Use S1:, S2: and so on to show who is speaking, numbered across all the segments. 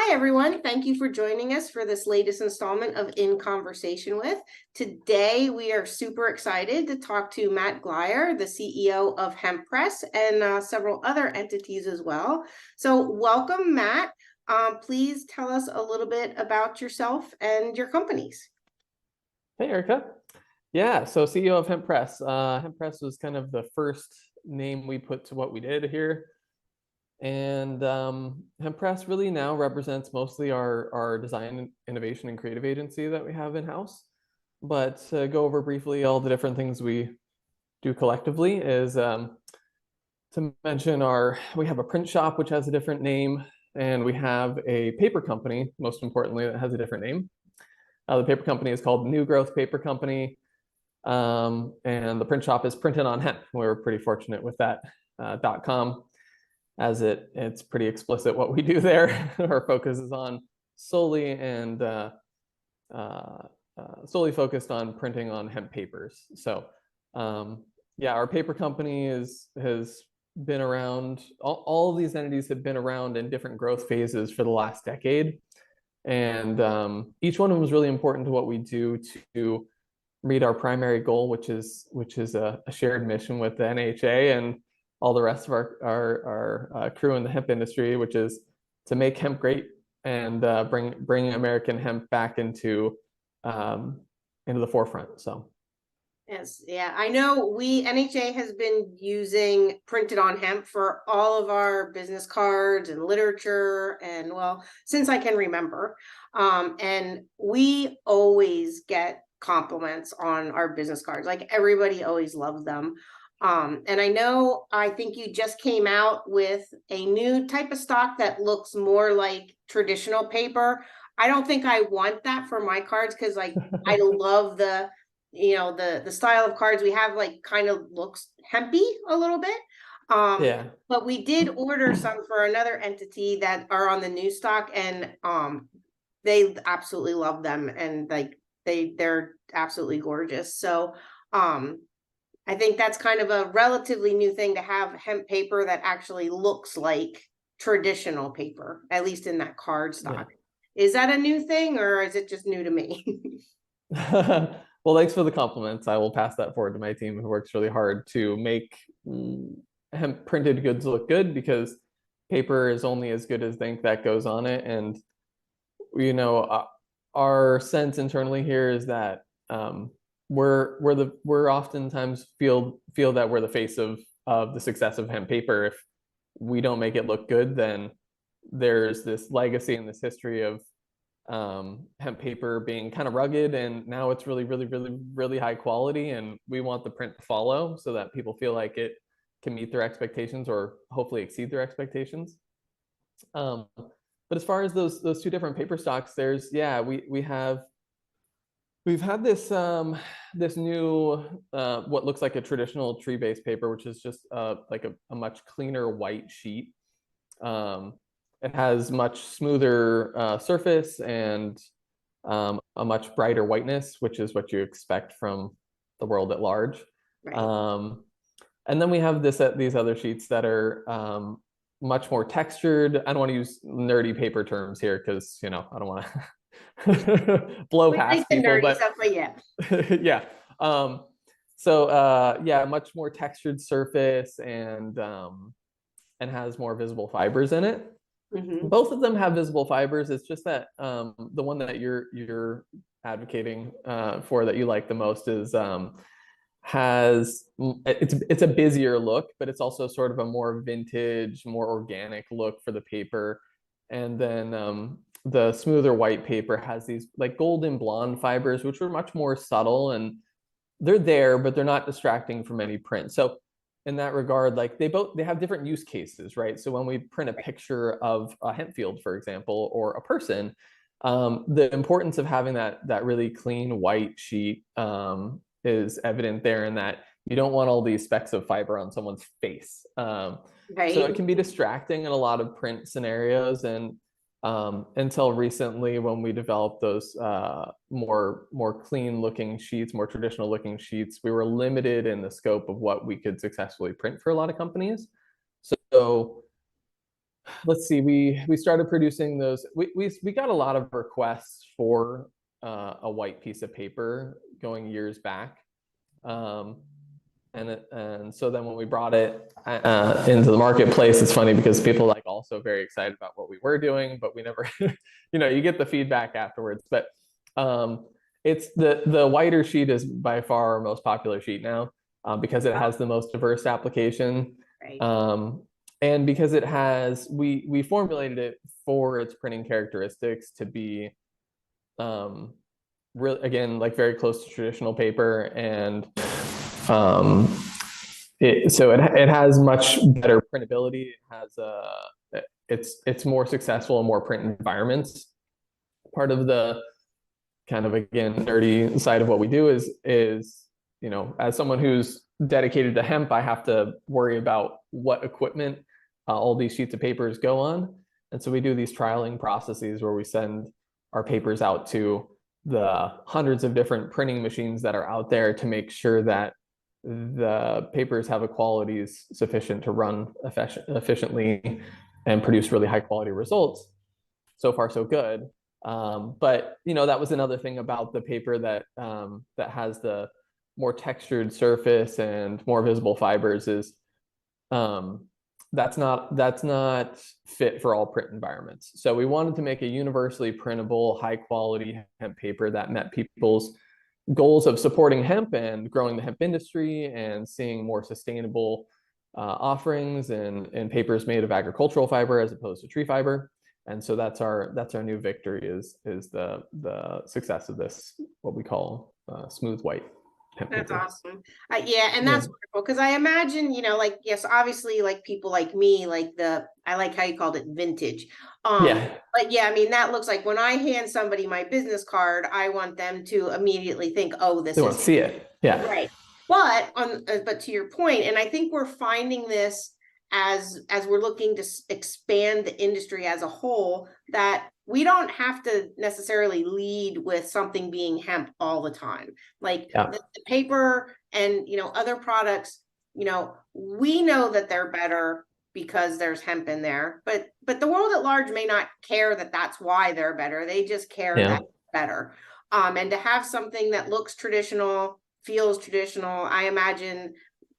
S1: Hi, everyone. Thank you for joining us for this latest installment of In Conversation With. Today, we are super excited to talk to Matt Glyer, the CEO of Hemp Press, and several other entities as well. So welcome, Matt. Please tell us a little bit about yourself and your companies.
S2: Hey, Erica. Yeah, so CEO of Hemp Press. Hemp Press was kind of the first name we put to what we did here. And Hemp Press really now represents mostly our design, innovation, and creative agency that we have in-house. But to go over briefly all the different things we do collectively is to mention we have a print shop, which has a different name, and we have a paper company, most importantly, that has a different name. The paper company is called New Growth Paper Company, and the print shop is Printed on Hemp. We're pretty fortunate with that .com, as it's pretty explicit what we do there. Our focus is on solely focused on printing on hemp papers. So yeah, our paper company has been around. All of these entities have been around in different growth phases for the last decade. And each one of them is really important to what we do to meet our primary goal, which is a shared mission with the NHA and all the rest of our crew in the hemp industry, which is to make hemp great and bring American hemp back into the forefront. So.
S1: Yes, yeah, I know NHA has been using Printed on Hemp for all of our business cards and literature, and well, since I can remember. And we always get compliments on our business cards. Like, everybody always loves them. And I think you just came out with a new type of stock that looks more like traditional paper. I don't think I want that for my cards because I love the style of cards we have, like, kind of looks hempy a little bit.
S2: Yeah.
S1: But we did order some for another entity that are on the new stock, and they absolutely love them, and like they're absolutely gorgeous. So I think that's kind of a relatively new thing to have hemp paper that actually looks like traditional paper, at least in that card stock. Yeah. Is that a new thing, or is it just new to me?
S2: Well, thanks for the compliments. I will pass that forward to my team, who works really hard to make hemp printed goods look good, because paper is only as good as the ink that goes on it. And our sense internally here is that we're oftentimes feel that we're the face of the success of hemp paper. If we don't make it look good, then there's this legacy and this history of hemp paper being kind of rugged, and now it's really, really, really, really high quality, and we want the print to follow so that people feel like it can meet their expectations or hopefully exceed their expectations. But as far as those two different paper stocks, we've had this new what looks like a traditional tree-based paper, which is just like a much cleaner white sheet. It has much smoother surface and a much brighter whiteness, which is what you expect from the world at large. Right. And then we have these other sheets that are much more textured. I don't want to use nerdy paper terms here because I don't want to blow past people. But
S1: stuff, but yeah.
S2: Yeah. So yeah, much more textured surface and has more visible fibers in it. Mm-hmm. Both of them have visible fibers. It's just that the one that you're advocating for, that you like the most, is it's a busier look, but it's also sort of a more vintage, more organic look for the paper. And then the smoother white paper has these like golden blonde fibers, which are much more subtle, and they're there, but they're not distracting from any print. So in that regard, like they have different use cases, right? So when we print a picture of a hemp field, for example, or a person, the importance of having that really clean white sheet is evident there, in that you don't want all these specks of fiber on someone's face. Right. So it can be distracting in a lot of print scenarios. And until recently, when we developed those more clean looking sheets, more traditional looking sheets, we were limited in the scope of what we could successfully print for a lot of companies. So let's see, we started producing those. We got a lot of requests for a white piece of paper going years back. Um, and so then when we brought it into the marketplace, it's funny because people like also very excited about what we were doing, but we never, you get the feedback afterwards. But it's the whiter sheet is by far our most popular sheet now, because it has the most diverse application.
S1: Right.
S2: And because it has, we formulated it for its printing characteristics to be really, again, like very close to traditional paper. And so it has much better printability. It has it's more successful in more print environments. Part of the kind of, again, nerdy side of what we do is as someone who's dedicated to hemp, I have to worry about what equipment all these sheets of papers go on. And so we do these trialing processes where we send our papers out to the hundreds of different printing machines that are out there to make sure that the papers have a quality sufficient to run efficiently and produce really high quality results. So far, so good. But that was another thing about the paper that has the more textured surface and more visible fibers is that's not fit for all print environments. So we wanted to make a universally printable, high quality hemp paper that met people's goals of supporting hemp and growing the hemp industry and seeing more sustainable offerings and papers made of agricultural fiber as opposed to tree fiber. And so that's our new victory is the success of this, what we call smooth white hemp
S1: That's
S2: paper.
S1: awesome. Yeah, and that's wonderful because I imagine, like, yes, obviously, like people like me, I like how you called it vintage.
S2: Yeah.
S1: But yeah, I mean, that looks like when I hand somebody my business card, I want them to immediately think, oh,
S2: They
S1: this
S2: want
S1: is
S2: to see it. Yeah.
S1: right. But to your point, and I think we're finding this as we're looking to expand the industry as a whole, that we don't have to necessarily lead with something being hemp all the time. Like
S2: Yeah.
S1: the paper and other products, we know that they're better because there's hemp in there, but the world at large may not care that that's why they're better. They just care
S2: Yeah.
S1: that it's better. And to have something that looks traditional, feels traditional, I imagine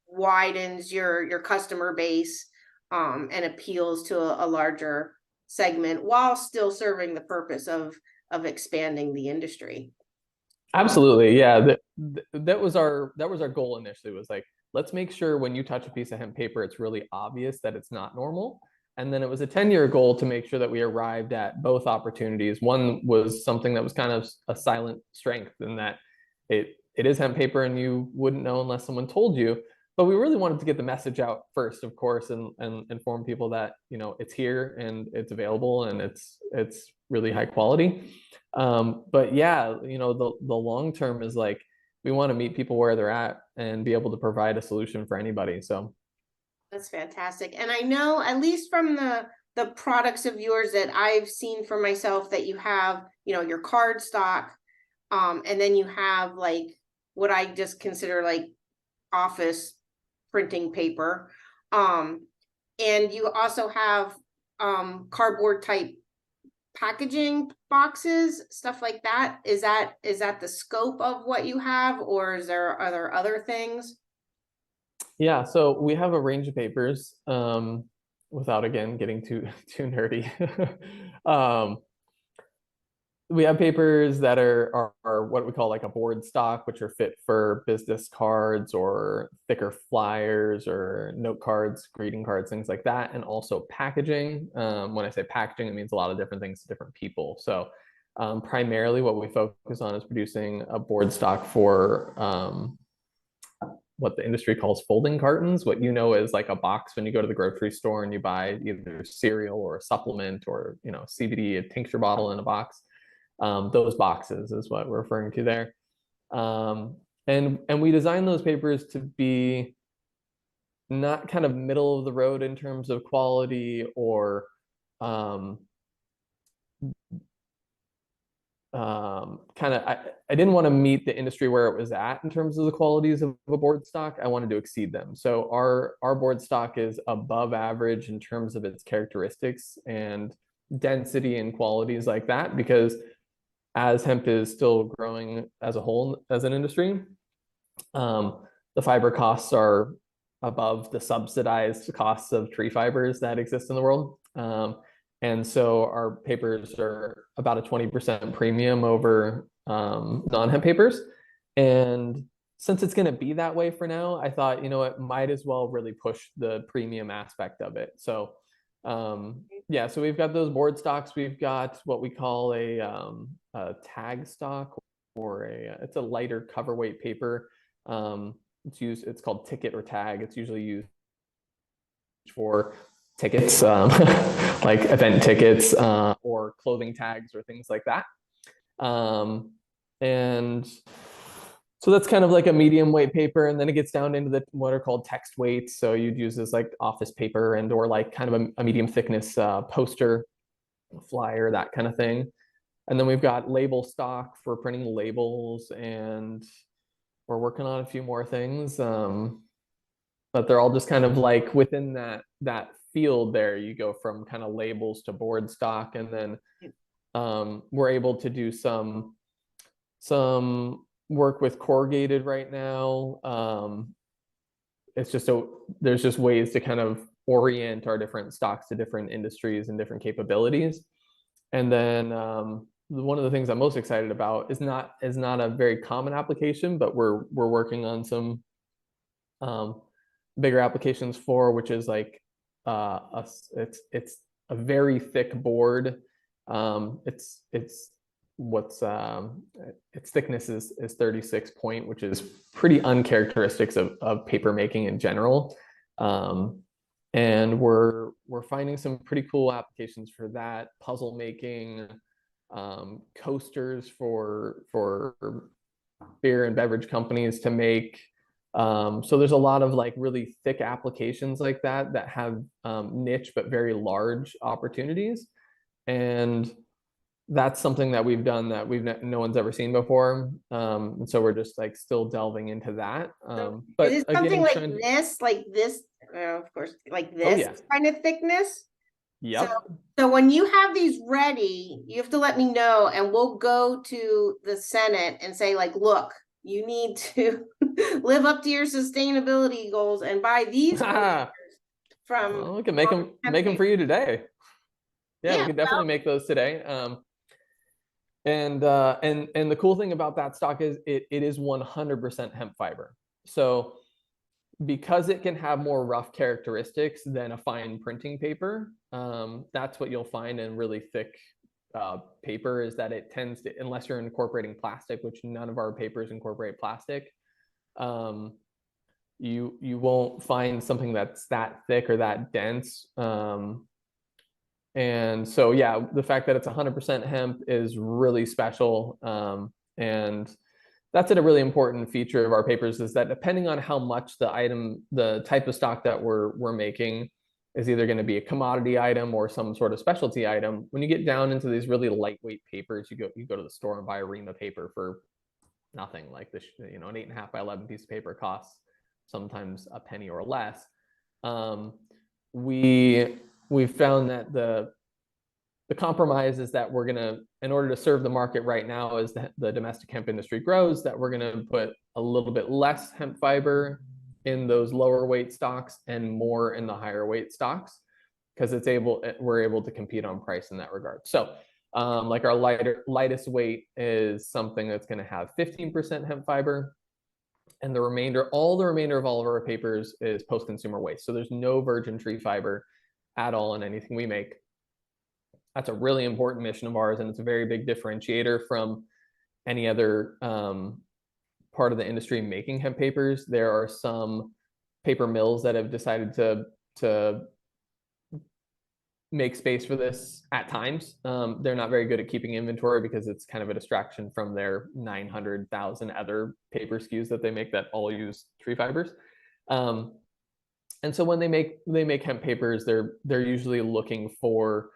S1: widens your customer base, and appeals to a larger segment while still serving the purpose of expanding the industry.
S2: Absolutely. Yeah. That was our goal initially, was like, let's make sure when you touch a piece of hemp paper, it's really obvious that it's not normal. And then it was a 10-year goal to make sure that we arrived at both opportunities. One was something that was kind of a silent strength in that it is hemp paper and you wouldn't know unless someone told you. But we really wanted to get the message out first, of course, and inform people that it's here and it's available and it's really high quality. But yeah, the long term is like we want to meet people where they're at and be able to provide a solution for anybody. So
S1: That's fantastic. And I know, at least from the products of yours that I've seen for myself, that you have, your card stock, and then you have like what I just consider like office printing paper. And you also have cardboard type packaging boxes, stuff like that. Is that the scope of what you have, or are there other things?
S2: yeah, so we have a range of papers, without again getting too nerdy. um, we have papers that are what we call like a board stock, which are fit for business cards or thicker flyers or note cards, greeting cards, things like that, and also packaging. When I say packaging, it means a lot of different things to different people. So primarily what we focus on is producing a board stock for what the industry calls folding cartons, what is like a box when you go to the grocery store and you buy either cereal or a supplement or CBD, a tincture bottle in a box. Those boxes is what we're referring to there. And we design those papers to be not kind of middle of the road in terms of quality or kind of I didn't want to meet the industry where it was at in terms of the qualities of a board stock. I wanted to exceed them. So our board stock is above average in terms of its characteristics and density and qualities like that, because as hemp is still growing as a whole as an industry, the fiber costs are above the subsidized costs of tree fibers that exist in the world. And so our papers are about a 20% premium over non-hemp papers. And since it's going to be that way for now, I thought, it might as well really push the premium aspect of it. So yeah, so we've got those board stocks. We've got what we call a tag stock, or it's a lighter cover weight paper. It's called ticket or tag. It's usually used for tickets, like event tickets, or clothing tags or things like that. And so that's kind of like a medium weight paper, and then it gets down into what are called text weights. So you'd use this like office paper and or like kind of a medium thickness poster, flyer, that kind of thing. And then we've got label stock for printing labels, and we're working on a few more things. But they're all just kind of like within that field there. You go from kind of labels to board stock, and then we're able to do some work with corrugated right now. It's just there's just ways to kind of orient our different stocks to different industries and different capabilities. And then one of the things I'm most excited about is not a very common application, but we're working on some bigger applications for, which is like it's a very thick board. Its thickness is 36 point, which is pretty uncharacteristic of paper making in general. And we're finding some pretty cool applications for that. Puzzle making, coasters for beer and beverage companies to make. So there's a lot of like really thick applications like that have niche but very large opportunities. And that's something that we've done that no one's ever seen before. And so we're just like still delving into that.
S1: But is it something like this, of course, like this kind of thickness?
S2: Yep.
S1: So when you have these ready, you have to let me know, and we'll go to the Senate and say, like, look, you need to live up to your sustainability goals and buy these from.
S2: We can make them for you today. Yeah, we could definitely make those today. And the cool thing about that stock is it is 100% hemp fiber. So because it can have more rough characteristics than a fine printing paper, that's what you'll find in really thick paper, is that it tends to, unless you're incorporating plastic, which none of our papers incorporate plastic, you won't find something that's that thick or that dense. And so, yeah, the fact that it's 100% hemp is really special. And that's a really important feature of our papers, is that depending on how much the type of stock that we're making is either going to be a commodity item or some sort of specialty item. When you get down into these really lightweight papers, you go to the store and buy a ream of paper for nothing. Like this, an 8.5 by 11 piece of paper costs sometimes a penny or less. We've found that the compromise is that we're going to, in order to serve the market right now as the domestic hemp industry grows, that we're going to put a little bit less hemp fiber in those lower weight stocks and more in the higher weight stocks, because we're able to compete on price in that regard. So like our lightest weight is something that's going to have 15% hemp fiber, and all the remainder of all of our papers is post-consumer waste. So there's no virgin tree fiber at all in anything we make. That's a really important mission of ours, and it's a very big differentiator from any other part of the industry making hemp papers. There are some paper mills that have decided to make space for this at times. They're not very good at keeping inventory because it's kind of a distraction from their 900,000 other paper SKUs that they make that all use tree fibers. And so when they make hemp papers, they're usually looking for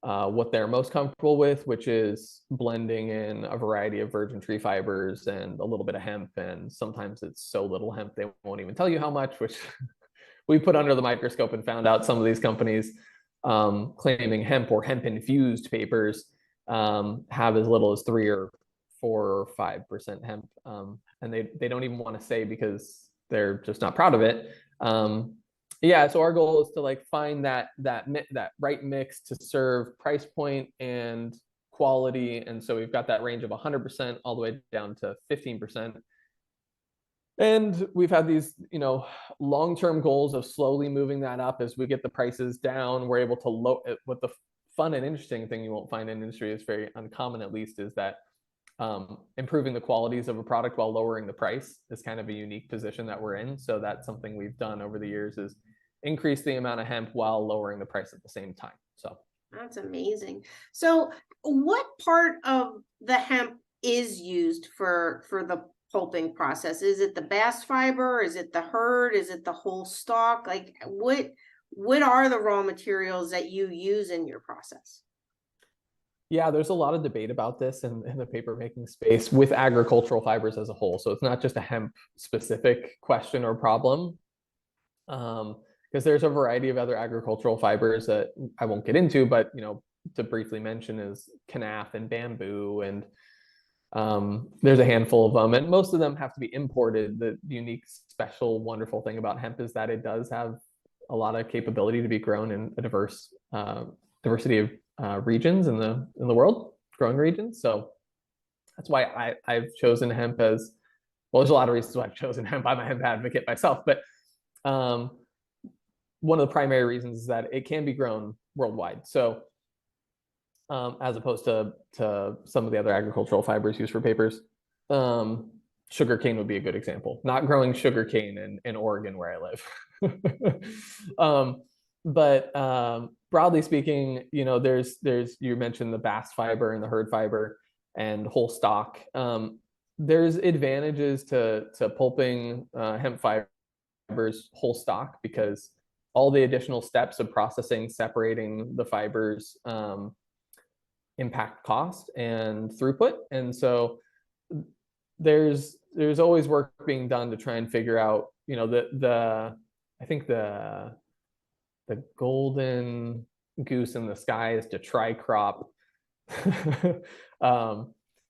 S2: what they're most comfortable with, which is blending in a variety of virgin tree fibers and a little bit of hemp. And sometimes it's so little hemp, they won't even tell you how much, which we put under the microscope and found out some of these companies claiming hemp or hemp infused papers have as little as 3 or 4 or 5% hemp. And they don't even want to say because they're just not proud of it. Yeah, so our goal is to like find that right mix to serve price point and quality. And so we've got that range of 100% all the way down to 15%. And we've had these, long-term goals of slowly moving that up as we get the prices down. We're able to what the fun and interesting thing you won't find in industry is very uncommon, at least, is that improving the qualities of a product while lowering the price is kind of a unique position that we're in. So that's something we've done over the years, is increase the amount of hemp while lowering the price at the same time. So
S1: that's amazing. So what part of the hemp is used for the pulping process? Is it the bast fiber? Is it the hurd? Is it the whole stalk? Like what are the raw materials that you use in your process?
S2: yeah, there's a lot of debate about this in the paper making space with agricultural fibers as a whole. So it's not just a hemp specific question or problem, because there's a variety of other agricultural fibers that I won't get into, but to briefly mention is kenaf and bamboo, and there's a handful of them, and most of them have to be imported. The unique, special, wonderful thing about hemp is that it does have a lot of capability to be grown in a diversity of regions in the world, growing regions. So that's why I've chosen hemp as well. There's a lot of reasons why I've chosen hemp. I'm a hemp advocate myself, but one of the primary reasons is that it can be grown worldwide. So as opposed to some of the other agricultural fibers used for papers. Sugarcane would be a good example. Not growing sugarcane in Oregon where I live. But broadly speaking, there's you mentioned the bast fiber and the hurd fiber and whole stalk. There's advantages to pulping hemp fibers whole stalk, because all the additional steps of processing, separating the fibers, impact cost and throughput. And so there's always work being done to try and figure out, I think the golden goose in the sky is to try crop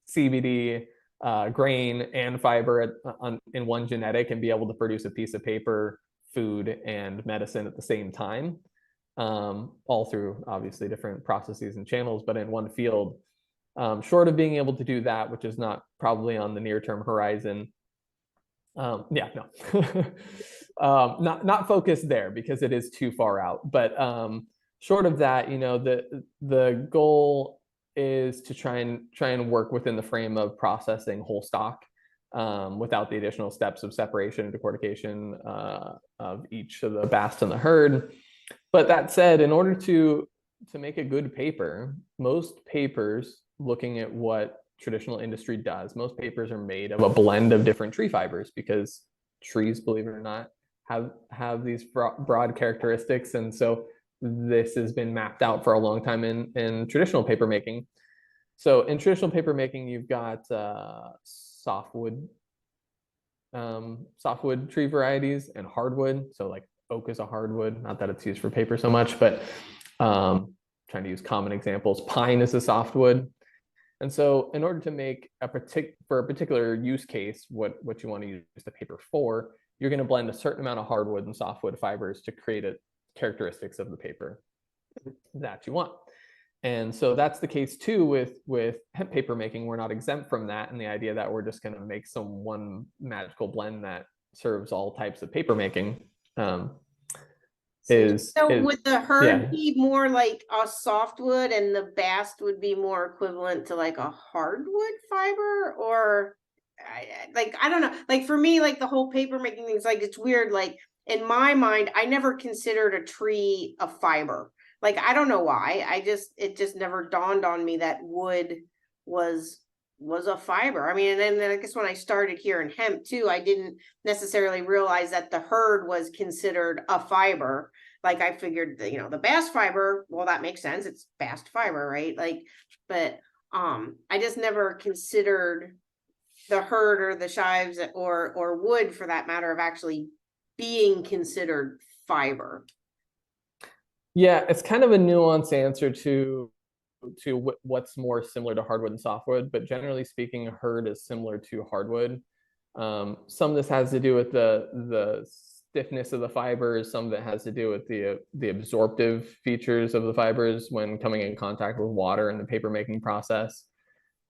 S2: CBD, grain and fiber in one genetic and be able to produce a piece of paper, food, and medicine at the same time, all through obviously different processes and channels, but in one field. Short of being able to do that, which is not probably on the near-term horizon, not focused there because it is too far out. But short of that, the goal is to try and work within the frame of processing whole stalk, without the additional steps of separation and decortication of each of the bast and the hurd. But that said, in order to make a good paper, most papers, looking at what traditional industry does, most papers are made of a blend of different tree fibers, because trees, believe it or not, have these broad characteristics. And so this has been mapped out for a long time in traditional paper making. So in traditional paper making, you've got softwood tree varieties and hardwood. So like oak is a hardwood, not that it's used for paper so much, but trying to use common examples. Pine is a softwood. And so in order to make for a particular use case, what you want to use the paper for, you're going to blend a certain amount of hardwood and softwood fibers to create characteristics of the paper that you want. And so that's the case too with hemp paper making. We're not exempt from that, and the idea that we're just going to make one magical blend that serves all types of paper making.
S1: Would the hurd
S2: yeah.
S1: be more like a softwood and the bast would be more equivalent to like a hardwood fiber? Or I don't know, like for me, like the whole paper making things, like it's weird. Like in my mind, I never considered a tree a fiber. Like I don't know why. It just never dawned on me that wood was was a fiber. I mean, and then I guess when I started here in hemp too, I didn't necessarily realize that the hurd was considered a fiber. Like I figured that, the bast fiber, well, that makes sense. It's bast fiber, right? Like, but I just never considered the hurd or the shives or wood for that matter of actually being considered fiber.
S2: Yeah, it's kind of a nuanced answer to what's more similar to hardwood and softwood, but generally speaking, a hurd is similar to hardwood. Some of this has to do with the stiffness of the fibers. Some of it has to do with the absorptive features of the fibers when coming in contact with water in the paper making process.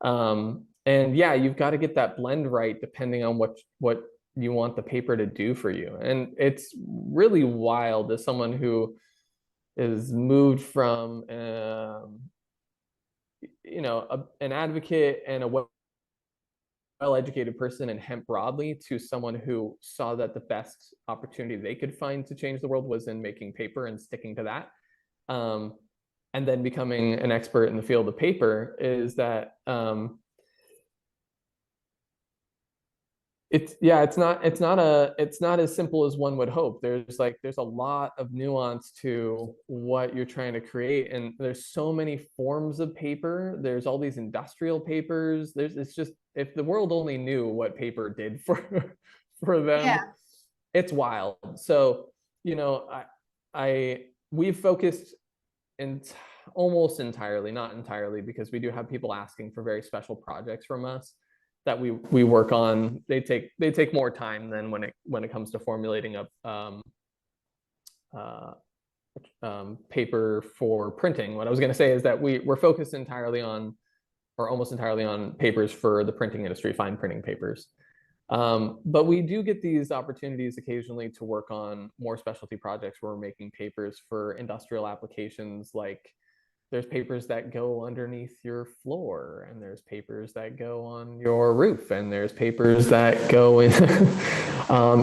S2: And yeah, you've got to get that blend right depending on what you want the paper to do for you. And it's really wild as someone who is moved from an advocate and a well-educated person in hemp broadly to someone who saw that the best opportunity they could find to change the world was in making paper and sticking to that. And then becoming an expert in the field of paper is that it's not as simple as one would hope. There's a lot of nuance to what you're trying to create, and there's so many forms of paper. There's all these industrial papers. It's just, if the world only knew what paper did for them,
S1: Yeah.
S2: it's wild. So, I we've focused in almost entirely, not entirely, because we do have people asking for very special projects from us that we work on. They take more time than when it comes to formulating a paper for printing. What I was going to say is that we're focused entirely on, or almost entirely on, papers for the printing industry, fine printing papers. But we do get these opportunities occasionally to work on more specialty projects where we're making papers for industrial applications. Like there's papers that go underneath your floor, and there's papers that go on your roof, and there's papers that go in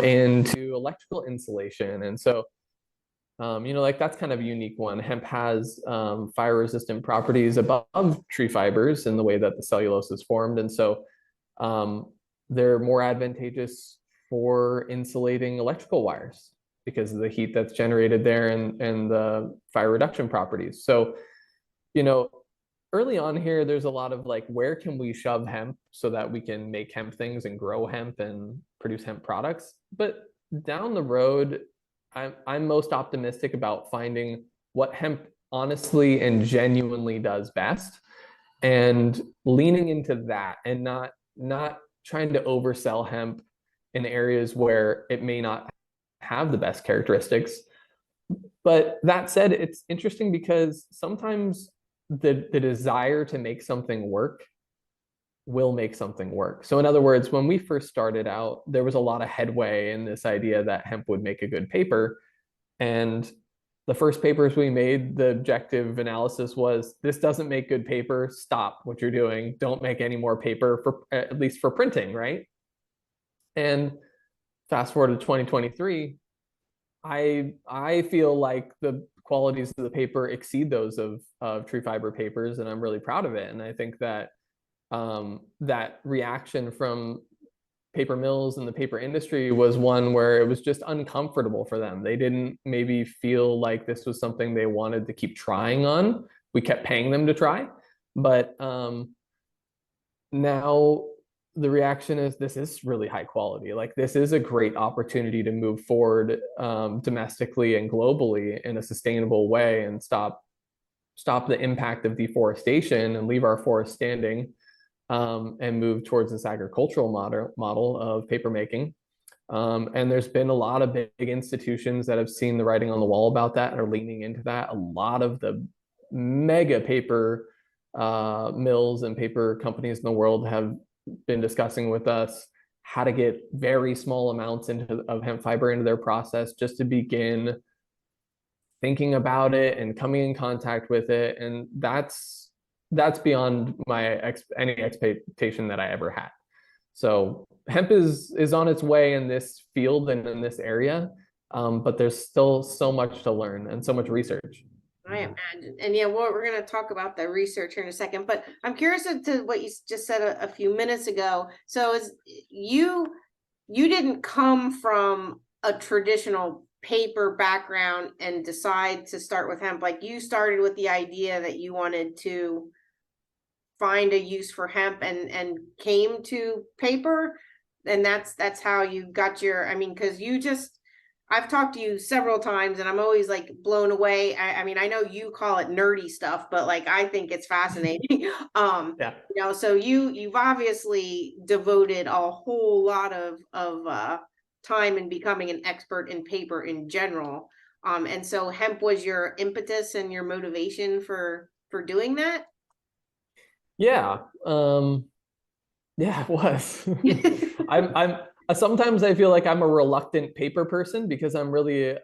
S2: into electrical insulation. And so, like that's kind of a unique one. Hemp has fire resistant properties above tree fibers in the way that the cellulose is formed. And so um, they're more advantageous for insulating electrical wires because of the heat that's generated there and the fire reduction properties. So, early on here, there's a lot of like, where can we shove hemp so that we can make hemp things and grow hemp and produce hemp products? But down the road, I'm most optimistic about finding what hemp honestly and genuinely does best, and leaning into that, and not trying to oversell hemp in areas where it may not have the best characteristics. But that said, it's interesting because sometimes the desire to make something work will make something work. So in other words, when we first started out, there was a lot of headway in this idea that hemp would make a good paper. And the first papers we made, the objective analysis was, this doesn't make good paper. Stop what you're doing. Don't make any more paper, for at least for printing, right? And fast forward to 2023, I feel like the qualities of the paper exceed those of tree fiber papers, and I'm really proud of it. And I think that that reaction from paper mills and the paper industry was one where it was just uncomfortable for them. They didn't maybe feel like this was something they wanted to keep trying on. We kept paying them to try, but now the reaction is, this is really high quality. Like this is a great opportunity to move forward domestically and globally in a sustainable way, and stop the impact of deforestation and leave our forests standing, and move towards this agricultural model of paper making. And there's been a lot of big institutions that have seen the writing on the wall about that and are leaning into that. A lot of the mega paper mills and paper companies in the world have been discussing with us how to get very small amounts of hemp fiber into their process, just to begin thinking about it and coming in contact with it. And that's beyond any expectation that I ever had. So hemp is on its way in this field and in this area, but there's still so much to learn and so much research.
S1: I imagine. And yeah, well, we're going to talk about the research here in a second, but I'm curious as to what you just said a few minutes ago. So is you didn't come from a traditional paper background and decide to start with hemp. Like you started with the idea that you wanted to find a use for hemp and came to paper, and that's how you got your, I mean, because you just, I've talked to you several times and I'm always like blown away. I mean, I know you call it nerdy stuff, but like I think it's fascinating.
S2: Yeah.
S1: So you've obviously devoted a whole lot of time in becoming an expert in paper in general. And so hemp was your impetus and your motivation for doing that.
S2: Yeah. Yeah, it was. I'm sometimes I feel like I'm a reluctant paper person because I would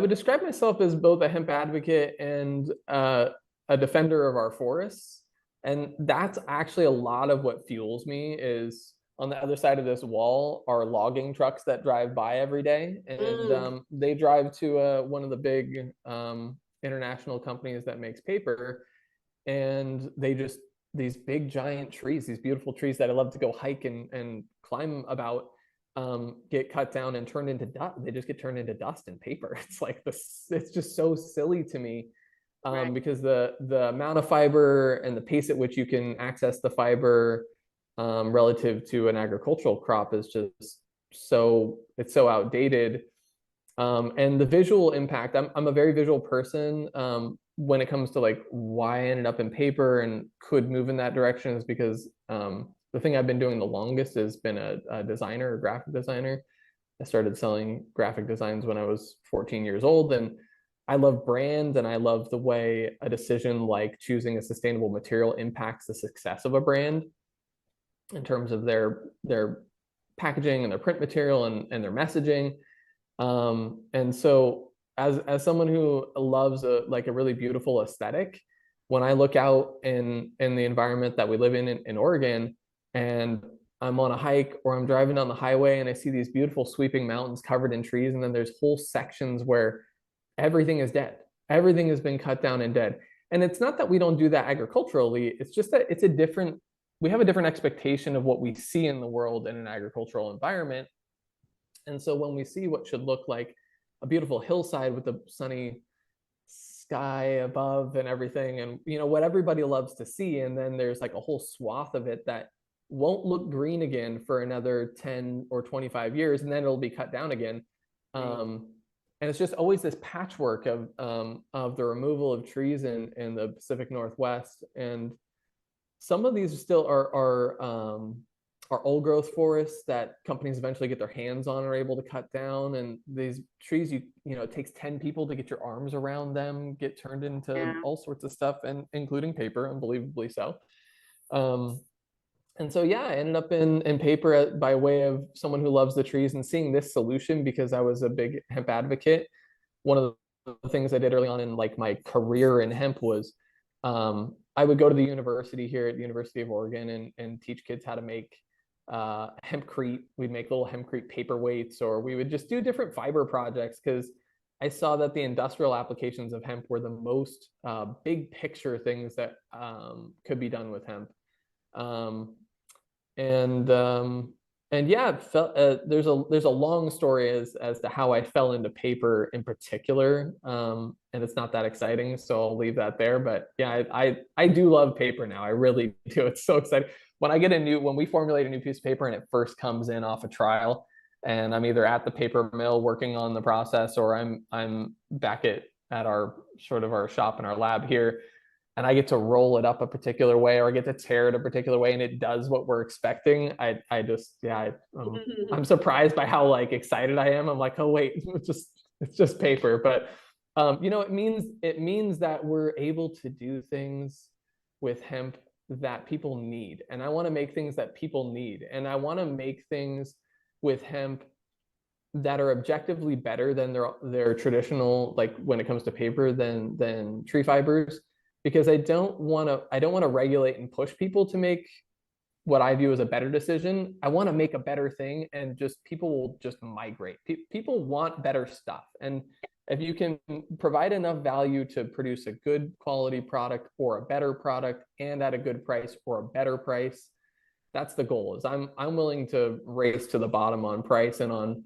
S2: describe myself as both a hemp advocate and a defender of our forests. And that's actually a lot of what fuels me is on the other side of this wall are logging trucks that drive by every day. And
S1: Mm,
S2: they drive to one of the big international companies that makes paper. And they just, these big giant trees, these beautiful trees that I love to go hike and climb about, get cut down and turned into dust. They just get turned into dust and paper. It's like this, it's just so silly to me,
S1: right.
S2: because the amount of fiber and the pace at which you can access the fiber, relative to an agricultural crop is just so, it's so outdated. And the visual impact, I'm a very visual person. When it comes to like why I ended up in paper and could move in that direction is because the thing I've been doing the longest has been a designer, a graphic designer. I started selling graphic designs when I was 14 years old, and I love brand and I love the way a decision like choosing a sustainable material impacts the success of a brand in terms of their packaging and their print material and their messaging. And so as someone who loves like a really beautiful aesthetic, when I look out in the environment that we live in Oregon, and I'm on a hike or I'm driving down the highway and I see these beautiful sweeping mountains covered in trees, and then there's whole sections where everything is dead. Everything has been cut down and dead. And it's not that we don't do that agriculturally, it's just that it's a different, we have a different expectation of what we see in the world in an agricultural environment. And so when we see what should look like a beautiful hillside with the sunny sky above and everything, and you know what everybody loves to see, and then there's like a whole swath of it that won't look green again for another 10 or 25 years, and then it'll be cut down again. And it's just always this patchwork of the removal of trees in the Pacific Northwest. And some of these still are old growth forests that companies eventually get their hands on and are able to cut down. And these trees, you know, it takes 10 people to get your arms around them, get turned into
S1: Yeah.
S2: all sorts of stuff, and including paper, unbelievably so. Um, and so, yeah, I ended up in paper by way of someone who loves the trees and seeing this solution because I was a big hemp advocate. One of the things I did early on in like my career in hemp was I would go to the university here at the University of Oregon and teach kids how to make hempcrete. We'd make little hempcrete paperweights, or we would just do different fiber projects because I saw that the industrial applications of hemp were the most big picture things that could be done with hemp. Um, and and yeah, there's a long story as to how I fell into paper in particular, and it's not that exciting, so I'll leave that there. But yeah, I do love paper now. I really do. It's so exciting when I get when we formulate a new piece of paper and it first comes in off a trial, and I'm either at the paper mill working on the process, or I'm back at our sort of our shop in our lab here, and I get to roll it up a particular way, or I get to tear it a particular way, and it does what we're expecting. I just, yeah, I'm surprised by how like excited I am. I'm like, oh wait, it's just paper. But you know, it means that we're able to do things with hemp that people need, and I want to make things that people need, and I want to make things with hemp that are objectively better than their traditional, like when it comes to paper, than tree fibers, because I don't want to regulate and push people to make what I view as a better decision. I want to make a better thing, and just people will just migrate. People want better stuff, and If you can provide enough value to produce a good quality product or a better product and at a good price or a better price, that's the goal. Is I'm willing to race to the bottom on price and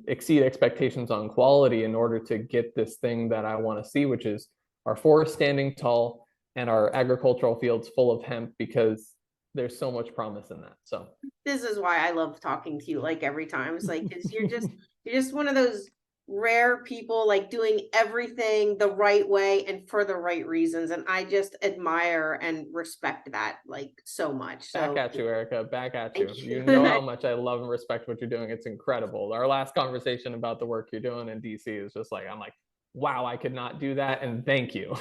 S2: exceed expectations on quality in order to get this thing that I want to see, which is our forest standing tall and our agricultural fields full of hemp, because there's so much promise in that. So
S1: this is why I love talking to you like every time. It's like, because you're just one of those rare people, like doing everything the right way and for the right reasons. And I just admire and respect that like so much.
S2: back
S1: So
S2: at you, Erica. Back at you.
S1: thank
S2: You know
S1: you.
S2: how much I love and respect what you're doing. It's incredible. Our last conversation about the work you're doing in DC is just like, I'm like, wow, I could not do that. And thank you.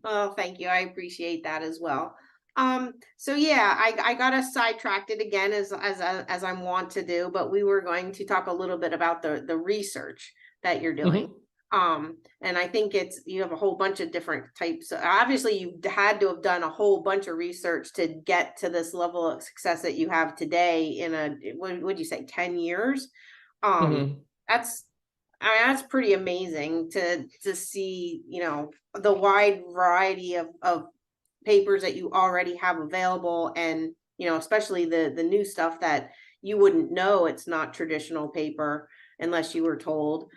S1: Oh, thank you. I appreciate that as well. So yeah, I got us sidetracked again as I'm wont to do, but we were going to talk a little bit about the research that you're doing.
S2: Mm-hmm.
S1: And I think you have a whole bunch of different types. Obviously, you had to have done a whole bunch of research to get to this level of success that you have today in what would you say, 10 years?
S2: Mm-hmm.
S1: That's that's pretty amazing to see, the wide variety of papers that you already have available, and especially the new stuff that you wouldn't know it's not traditional paper unless you were told.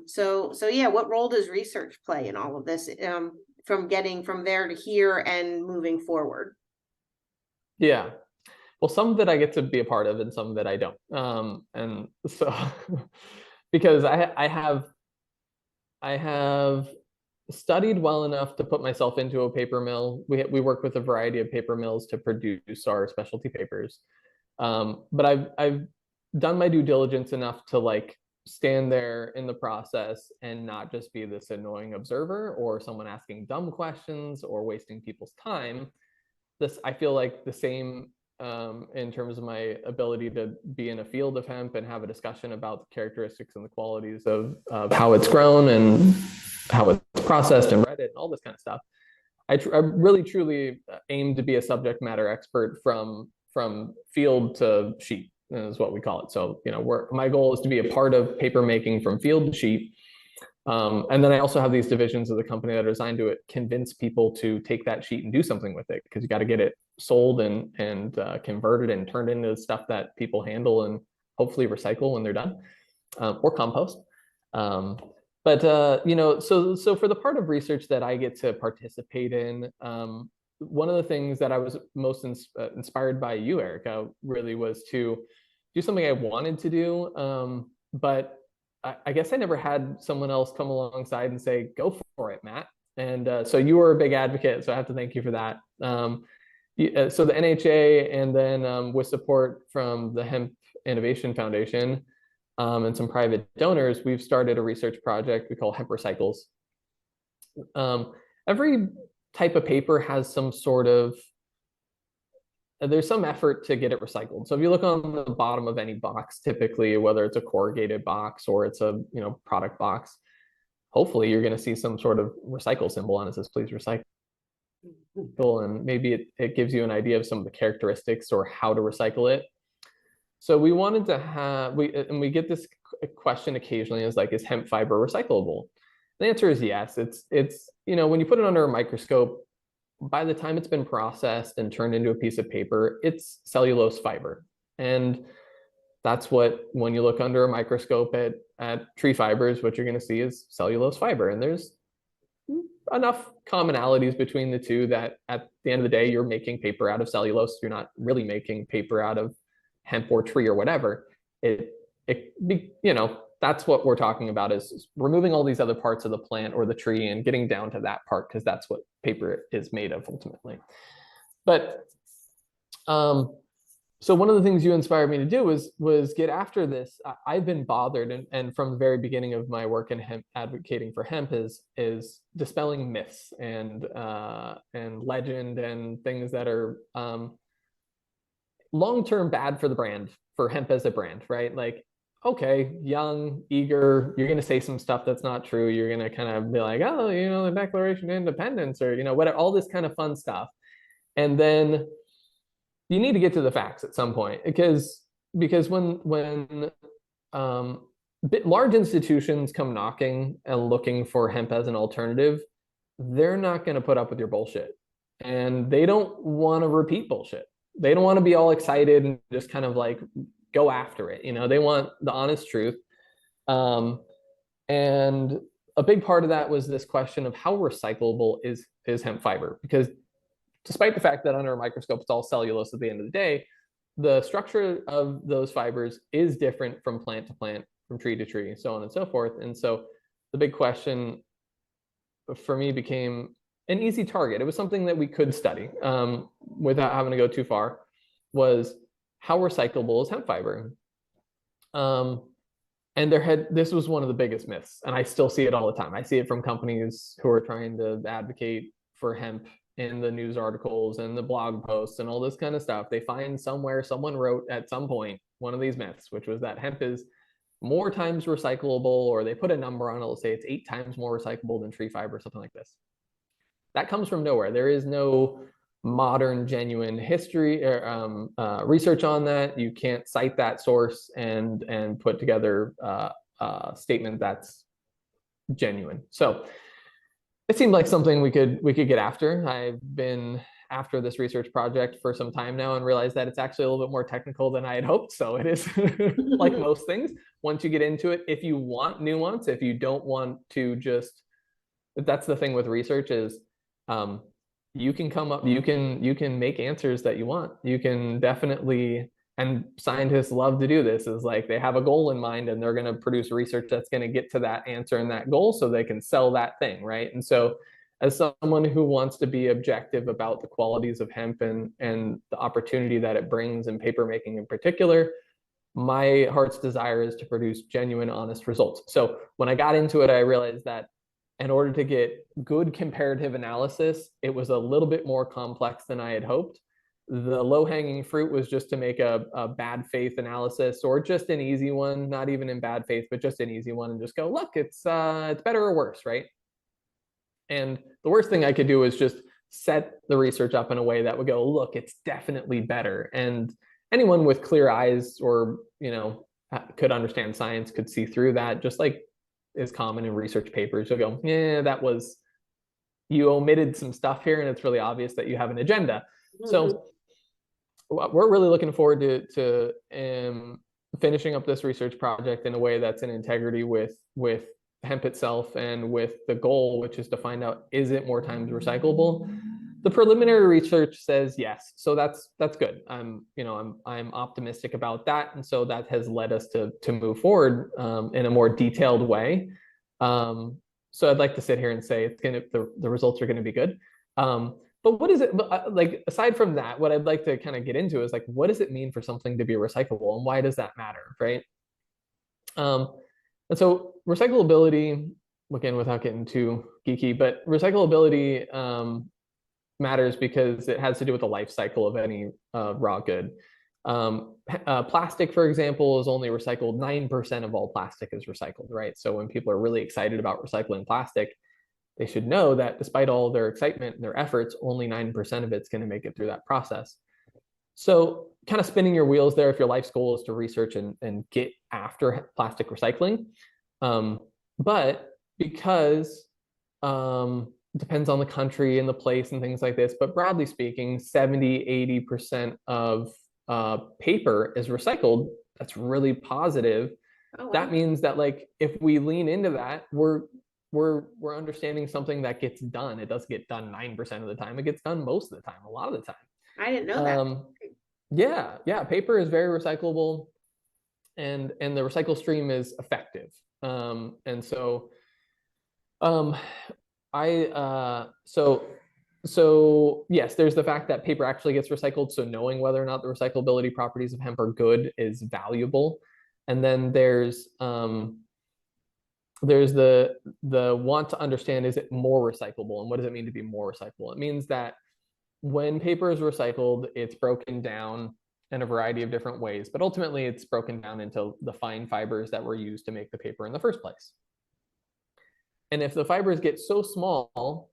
S1: So yeah, what role does research play in all of this, from getting from there to here and moving forward?
S2: Yeah. Well, some that I get to be a part of and some that I don't. And so because I have studied well enough to put myself into a paper mill. We work with a variety of paper mills to produce our specialty papers. But I've done my due diligence enough to like stand there in the process and not just be this annoying observer or someone asking dumb questions or wasting people's time. I feel like the same in terms of my ability to be in a field of hemp and have a discussion about the characteristics and the qualities of how it's grown and how it's processed and read it and all this kind of stuff. I really truly aim to be a subject matter expert from field to sheet is what we call it. So my goal is to be a part of paper making from field to sheet. And then I also have these divisions of the company that are designed to convince people to take that sheet and do something with it, because you got to get it sold and converted and turned into stuff that people handle and hopefully recycle when they're done, or compost. So for the part of research that I get to participate in, one of the things that I was most inspired by you, Erica, really was to do something I wanted to do, but I guess I never had someone else come alongside and say, go for it, Matt. And so you were a big advocate, so I have to thank you for that. So the NHA, and then with support from the Hemp Innovation Foundation and some private donors, we've started a research project we call Hemp Recycles. Every type of paper has some sort of there's some effort to get it recycled. So if you look on the bottom of any box, typically, whether it's a corrugated box or it's a product box, hopefully you're going to see some sort of recycle symbol on it that says please recycle. And maybe it gives you an idea of some of the characteristics or how to recycle it. So we wanted to have, we get this question occasionally, is like, is hemp fiber recyclable? The answer is yes. It's when you put it under a microscope, by the time it's been processed and turned into a piece of paper, it's cellulose fiber. And that's what, when you look under a microscope at tree fibers, what you're going to see is cellulose fiber. And there's enough commonalities between the two that at the end of the day, you're making paper out of cellulose. You're not really making paper out of hemp or tree or whatever. That's what we're talking about, is removing all these other parts of the plant or the tree and getting down to that part, because that's what paper is made of ultimately. But so one of the things you inspired me to do was get after this. I've been bothered, and from the very beginning of my work in hemp, advocating for hemp, is dispelling myths and legend and things that are long-term bad for the brand, for hemp as a brand, right? Like, okay, young, eager, you're going to say some stuff that's not true. You're going to kind of be like, oh, the Declaration of Independence, or, whatever, all this kind of fun stuff. And then you need to get to the facts at some point, because when large institutions come knocking and looking for hemp as an alternative, they're not going to put up with your bullshit. And they don't want to repeat bullshit. They don't want to be all excited and just kind of like go after it. They want the honest truth. Um, and a big part of that was this question of how recyclable is hemp fiber, because despite the fact that under a microscope it's all cellulose at the end of the day, the structure of those fibers is different from plant to plant, from tree to tree, so on and so forth. And so the big question for me became an easy target. It was something that we could study without having to go too far, was how recyclable is hemp fiber? And this was one of the biggest myths, and I still see it all the time. I see it from companies who are trying to advocate for hemp in the news articles and the blog posts and all this kind of stuff. They find somewhere someone wrote at some point one of these myths, which was that hemp is more times recyclable, or they put a number on it. Let's say it's 8 times more recyclable than tree fiber, something like this. That comes from nowhere. There is no modern, genuine history or research on that. You can't cite that source and put together a statement that's genuine. So it seemed like something we could get after. I've been after this research project for some time now and realized that it's actually a little bit more technical than I had hoped. So it is like most things. Once you get into it, if you want nuance, if you don't want to just, that's the thing with research is you can come up, you can make answers that you want. You can definitely, and scientists love to do this, is like they have a goal in mind and they're going to produce research that's going to get to that answer and that goal so they can sell that thing, right? And so as someone who wants to be objective about the qualities of hemp and the opportunity that it brings in paper making in particular, my heart's desire is to produce genuine, honest results. So when I got into it, I realized that in order to get good comparative analysis, it was a little bit more complex than I had hoped. The low-hanging fruit was just to make a bad faith analysis, or just an easy one, not even in bad faith, but just an easy one, and just go, look, it's better or worse, right? And the worst thing I could do is just set the research up in a way that would go, look, it's definitely better. And anyone with clear eyes or, could understand science could see through that, just like is common in research papers. You'll go, yeah, you omitted some stuff here and it's really obvious that you have an agenda. Mm-hmm. So we're really looking forward to finishing up this research project in a way that's in integrity with hemp itself and with the goal, which is to find out, is it more times recyclable? The preliminary research says yes, so that's good. I'm optimistic about that, and so that has led us to move forward in a more detailed way. So I'd like to sit here and say the results are going to be good. But what is it like aside from that? What I'd like to kind of get into is like, what does it mean for something to be recyclable, and why does that matter, right? And so recyclability, again, without getting too geeky, but recyclability matters because it has to do with the life cycle of any raw good. Plastic, for example, is only recycled. 9% of all plastic is recycled, right? So when people are really excited about recycling plastic, they should know that despite all their excitement and their efforts, only 9% of it's going to make it through that process. So kind of spinning your wheels there if your life's goal is to research and get after plastic recycling. But because depends on the country and the place and things like this, but broadly speaking, 70-80% of paper is recycled. That's really positive. Oh, wow. That means that like if we lean into that, we're understanding something that gets done. It doesn't get done 9% of the time. It gets done most of the time, a lot of the time.
S1: I didn't know that.
S2: Yeah, paper is very recyclable, and the recycle stream is effective. And so so yes, there's the fact that paper actually gets recycled. So knowing whether or not the recyclability properties of hemp are good is valuable. And then there's the want to understand, is it more recyclable? And what does it mean to be more recyclable? It means that when paper is recycled, it's broken down in a variety of different ways, but ultimately it's broken down into the fine fibers that were used to make the paper in the first place. And if the fibers get so small,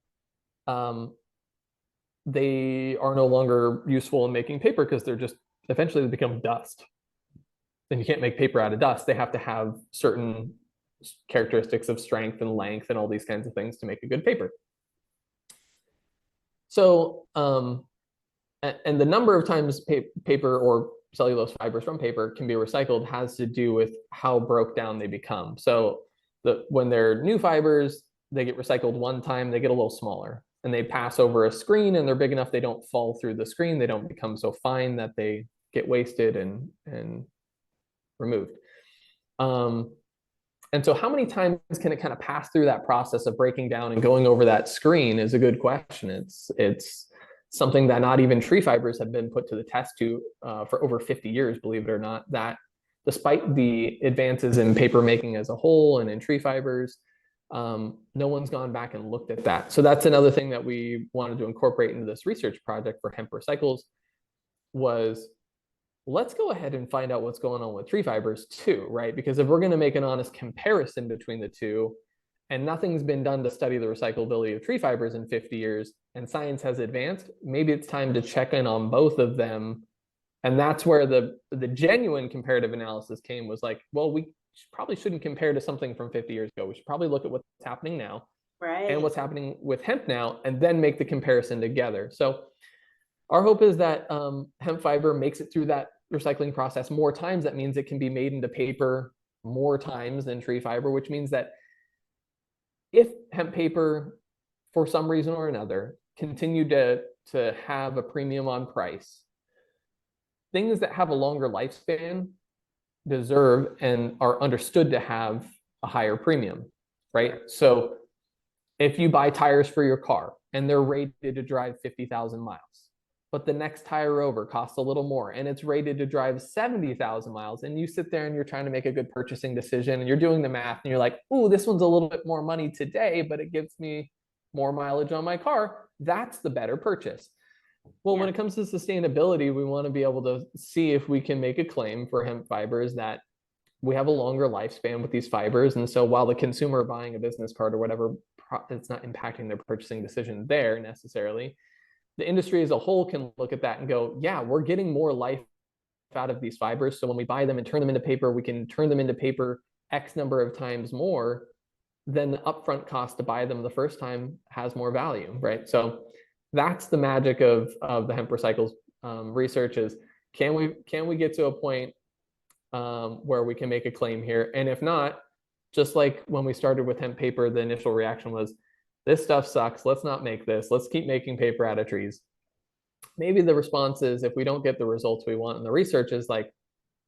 S2: they are no longer useful in making paper because they're just, eventually they become dust. then you can't make paper out of dust. They have to have certain characteristics of strength and length and all these kinds of things to make a good paper. So, and the number of times paper or cellulose fibers from paper can be recycled has to do with how broke down they become. So when they're new fibers, they get recycled one time, they get a little smaller, and they pass over a screen, and they're big enough they don't fall through the screen. They don't become so fine that they get wasted and removed. And so how many times can it kind of pass through that process of breaking down and going over that screen is a good question. It's something that not even tree fibers have been put to the test for over 50 years, believe it or not, that despite the advances in paper making as a whole and in tree fibers, no one's gone back and looked at that. So that's another thing that we wanted to incorporate into this research project for Hemp Recycles was, let's go ahead and find out what's going on with tree fibers too, right? Because if we're going to make an honest comparison between the two, and nothing's been done to study the recyclability of tree fibers in 50 years, and science has advanced, maybe it's time to check in on both of them. And that's where the genuine comparative analysis came, was like, well, we probably shouldn't compare to something from 50 years ago. We should probably look at what's happening now,
S1: Right.
S2: and what's happening with hemp now, and then make the comparison together. So our hope is that hemp fiber makes it through that recycling process more times. That means it can be made into paper more times than tree fiber, which means that if hemp paper, for some reason or another, continue to have a premium on price, things that have a longer lifespan deserve and are understood to have a higher premium, right? So if you buy tires for your car and they're rated to drive 50,000 miles, but the next tire over costs a little more and it's rated to drive 70,000 miles, and you sit there and you're trying to make a good purchasing decision and you're doing the math and you're like, ooh, this one's a little bit more money today, but it gives me more mileage on my car, that's the better purchase. Well, when it comes to sustainability, we want to be able to see if we can make a claim for hemp fibers that we have a longer lifespan with these fibers. And so while the consumer buying a business card or whatever, it's not impacting their purchasing decision there necessarily, the industry as a whole can look at that and go, yeah, we're getting more life out of these fibers. So when we buy them and turn them into paper, we can turn them into paper X number of times more than the upfront cost to buy them the first time has more value, right? So that's the magic of the Hemp Recycles research is, can we get to a point where we can make a claim here? And if not, just like when we started with hemp paper, the initial reaction was, this stuff sucks, let's not make this, let's keep making paper out of trees. Maybe the response is, if we don't get the results we want in the research, is like,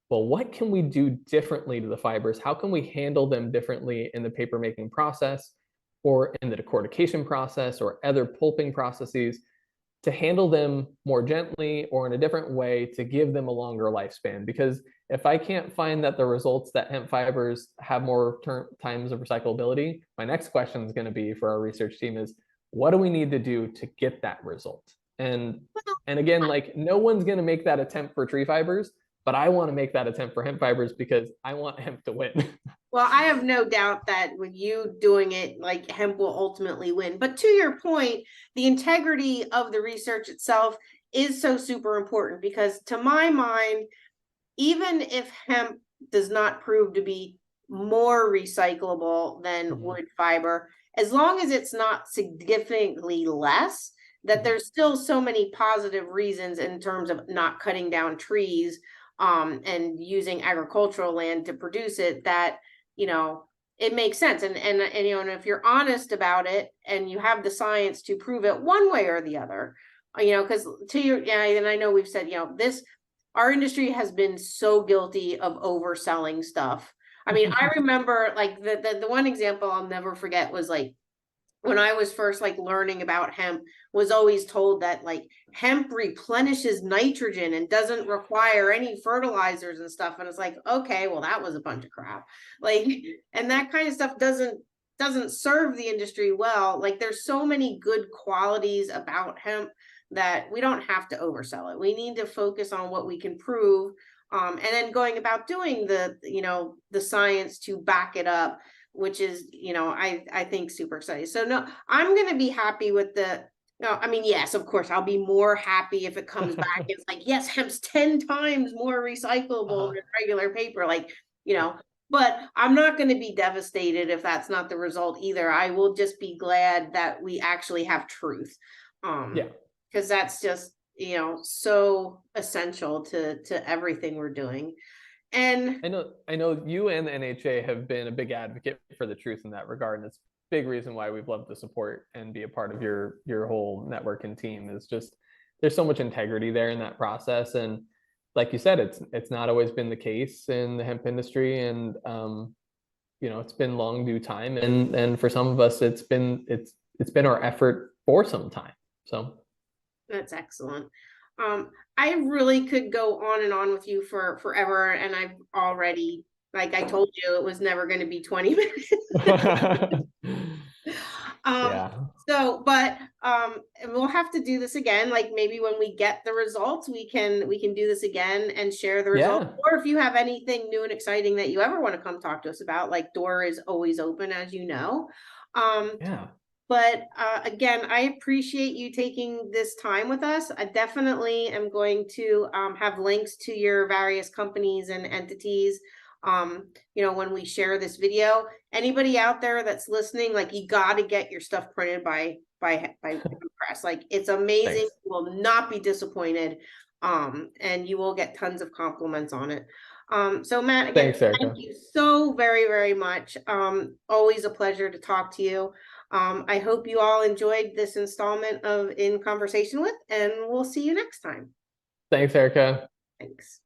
S2: well, what can we do differently to the fibers? How can we handle them differently in the paper making process, or in the decortication process, or other pulping processes, to handle them more gently or in a different way to give them a longer lifespan? Because if I can't find that the results that hemp fibers have more times of recyclability, my next question is going to be for our research team is, what do we need to do to get that result? And again, like, no one's going to make that attempt for tree fibers, but I want to make that attempt for hemp fibers because I want hemp to win.
S1: Well, I have no doubt that with you doing it, like, hemp will ultimately win. But to your point, the integrity of the research itself is so super important, because to my mind, even if hemp does not prove to be more recyclable than wood fiber, as long as it's not significantly less, that there's still so many positive reasons in terms of not cutting down trees and using agricultural land to produce it, that, you know, it makes sense. And you know, and if you're honest about it and you have the science to prove it one way or the other, you know, because to your, yeah, and I know we've said, you know, our industry has been so guilty of overselling stuff. I mean, I remember, like, the one example I'll never forget was, like, when I was first, like, learning about hemp, was always told that, like, hemp replenishes nitrogen and doesn't require any fertilizers and stuff. And it's like, okay, well, that was a bunch of crap. Like, and that kind of stuff doesn't serve the industry well. Like, there's so many good qualities about hemp that we don't have to oversell it. We need to focus on what we can prove, and then going about doing the, you know, the science to back it up, which is, you know, I think super exciting. So no, I'm going to be happy with No, I mean, yes, of course, I'll be more happy if it comes back. It's like, yes, hemp's 10 times more recyclable
S2: Uh-huh.
S1: than regular paper, like, you know, but I'm not going to be devastated if that's not the result either. I will just be glad that we actually have truth.
S2: Yeah.
S1: Because that's just, so essential to everything we're doing. And
S2: I know you and the NHA have been a big advocate for the truth in that regard, and it's a big reason why we've loved to support and be a part of your whole network and team. Is just there's so much integrity there in that process, and like you said, it's not always been the case in the hemp industry, and it's been long due time, and for some of us, it's been our effort for some time. So
S1: that's excellent. I really could go on and on with you for forever, and I've already, like I told you, it was never going to be 20 minutes. um,
S2: yeah,
S1: and we'll have to do this again. Like maybe when we get the results, we can do this again and share the results.
S2: yeah,
S1: Or if you have anything new and exciting that you ever want to come talk to us about, like door is always open, as you know. Um,
S2: yeah.
S1: but again, I appreciate you taking this time with us. I definitely am going to have links to your various companies and entities. When we share this video, anybody out there that's listening, like you got to get your stuff printed by press. Like it's amazing.
S2: Thanks.
S1: You will not be disappointed, and you will get tons of compliments on it. So Matt, again,
S2: Thanks,
S1: thank
S2: Erica.
S1: you so very, very much. Always a pleasure to talk to you. I hope you all enjoyed this installment of In Conversation With, and we'll see you next time.
S2: Thanks, Erica.
S1: Thanks.